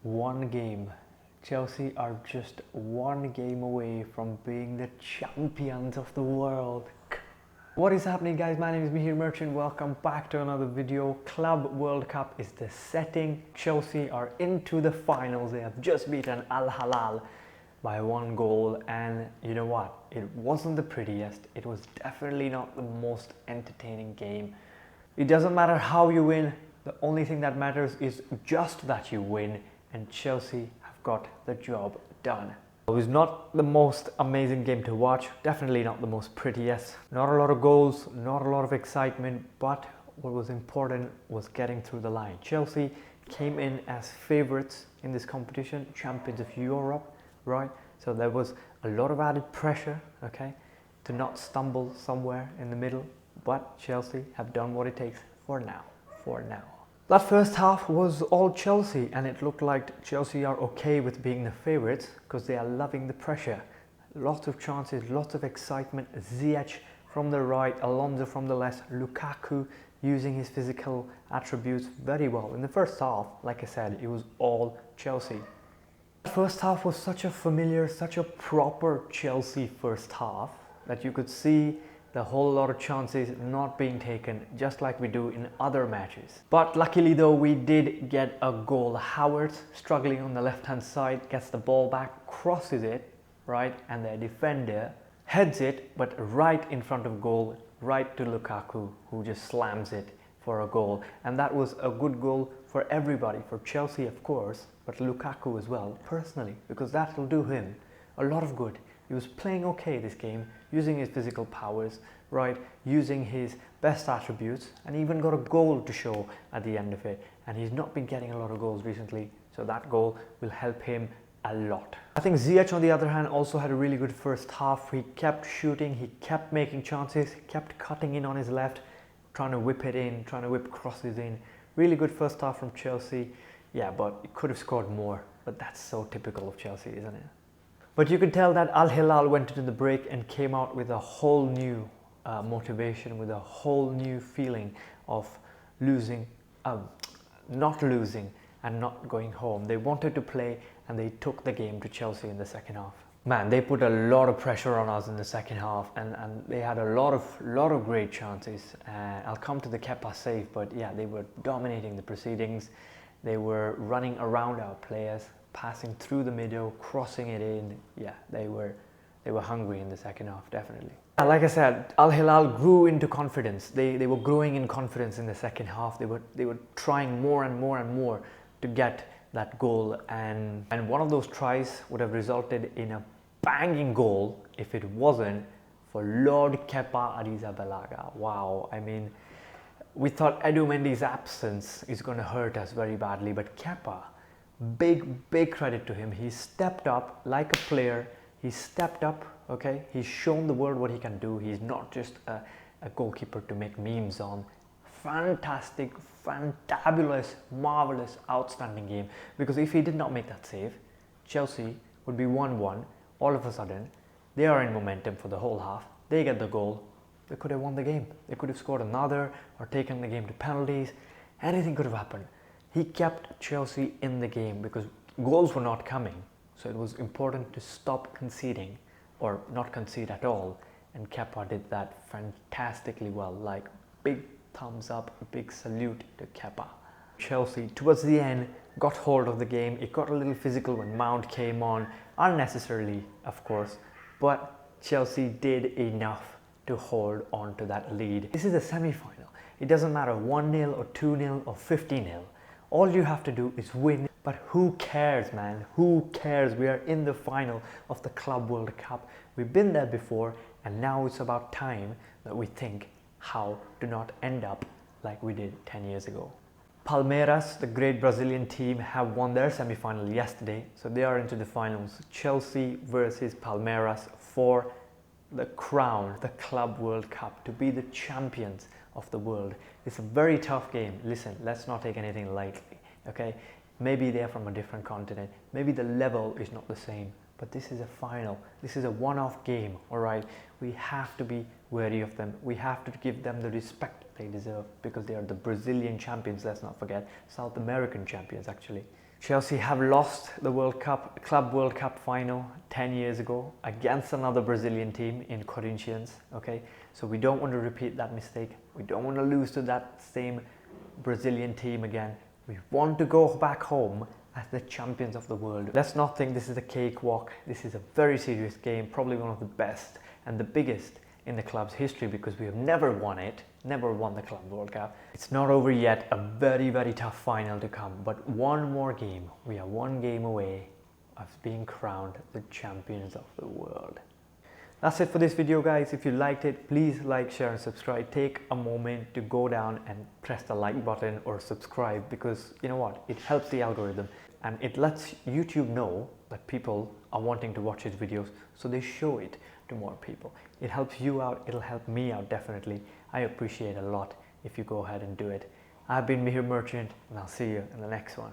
one game. Chelsea are just one game away from being the champions of the world. What is happening, guys? My name is Mihir Merchant. Welcome back to another video. Club World Cup is the setting. Chelsea are into the finals. They have just beaten Al Hilal by 1 goal, and you know what? It wasn't the prettiest. It was definitely not the most entertaining game. It doesn't matter how you win. The only thing that matters is just that you win, and Chelsea have got the job done. It was not the most amazing game to watch, definitely not the most prettiest. Not a lot of goals, not a lot of excitement, but what was important was getting through the line. Chelsea came in as favourites in this competition, champions of Europe, right? So there was a lot of added pressure, okay, to not stumble somewhere in the middle, but Chelsea have done what it takes for now. That first half was all Chelsea, and it looked like Chelsea are okay with being the favourites because they are loving the pressure. Lots of chances, lots of excitement. Ziyech from the right, Alonso from the left, Lukaku using his physical attributes very well. In the first half, like I said, it was all Chelsea. The first half was such a familiar, such a proper Chelsea first half that you could see the whole lot of chances not being taken, just like we do in other matches. But luckily though, we did get a goal. Havertz, struggling on the left hand side, gets the ball back, crosses it, right, and their defender heads it, but right in front of goal, right to Lukaku, who just slams it for a goal. And that was a good goal for everybody, for Chelsea of course, but Lukaku as well, personally, because that will do him a lot of good. He was playing okay this game, using his physical powers, right, using his best attributes, and even got a goal to show at the end of it. And he's not been getting a lot of goals recently, so that goal will help him a lot. I think Ziyech, on the other hand, also had a really good first half. He kept shooting, he kept making chances, kept cutting in on his left, trying to whip it in, trying to whip crosses in. Really good first half from Chelsea. Yeah, but he could have scored more, but that's so typical of Chelsea, isn't it? But you could tell that Al Hilal went into the break and came out with a whole new motivation, with a whole new feeling of not losing and not going home. They wanted to play, and they took the game to Chelsea in the second half. Man, they put a lot of pressure on us in the second half, and they had a lot of great chances. I'll come to the Kepa save, but yeah, they were dominating the proceedings. They were running around our players, passing through the middle, crossing it in. Yeah, they were hungry in the second half, definitely. Like I said, Al Hilal grew into confidence. They were growing in confidence in the second half. They were trying more and more to get that goal, and one of those tries would have resulted in a banging goal if it wasn't for Lord Kepa Arrizbalaga. Wow, I mean, we thought Edu Mendy's absence is going to hurt us very badly, but Kepa, big credit to him. He stepped up like a player. He stepped up, okay? He's shown the world what he can do. He's not just a goalkeeper to make memes on. Fantastic, fantabulous, marvelous, outstanding game. Because if he did not make that save, Chelsea would be 1-1. All of a sudden, they are in momentum for the whole half. They get the goal. They could have won the game. They could have scored another or taken the game to penalties. Anything could have happened. He kept Chelsea in the game because goals were not coming. So it was important to stop conceding or not concede at all. And Kepa did that fantastically well. Like, big thumbs up, big salute to Kepa. Chelsea, towards the end, got hold of the game. It got a little physical when Mount came on, unnecessarily, of course. But Chelsea did enough to hold on to that lead. This is a semi-final. It doesn't matter 1-0 or 2-0 or 50-0. All you have to do is win. But who cares, man? Who cares? We are in the final of the Club World Cup. We've been there before, and now it's about time that we think how to not end up like we did 10 years ago. Palmeiras, the great Brazilian team, have won their semi-final yesterday, so they are into the finals. Chelsea versus Palmeiras for the crown, the Club World Cup, to be the champions of the world. It's a very tough game. Listen, let's not take anything lightly, okay? Maybe they're from a different continent. Maybe the level is not the same, but this is a final. This is a one-off game, all right? We have to be wary of them. We have to give them the respect they deserve because they are the Brazilian champions, let's not forget. South American champions, actually. Chelsea have lost the World Cup, Club World Cup final 10 years ago against another Brazilian team in Corinthians, okay? So we don't want to repeat that mistake. We don't want to lose to that same Brazilian team again. We want to go back home as the champions of the world. Let's not think this is a cakewalk. This is a very serious game, probably one of the best and the biggest in the club's history, because we have never won it, never won the Club World Cup. It's not over yet, a very, very tough final to come, but one more game. We are one game away of being crowned the champions of the world. That's it for this video, guys. If you liked it, please like, share and subscribe. Take a moment to go down and press the like button or subscribe, because you know what, it helps the algorithm and it lets YouTube know that people are wanting to watch his videos, so they show it to more people. It helps you out, it'll help me out definitely. I appreciate a lot if you go ahead and do it. I've been Mihir Merchant, and I'll see you in the next one.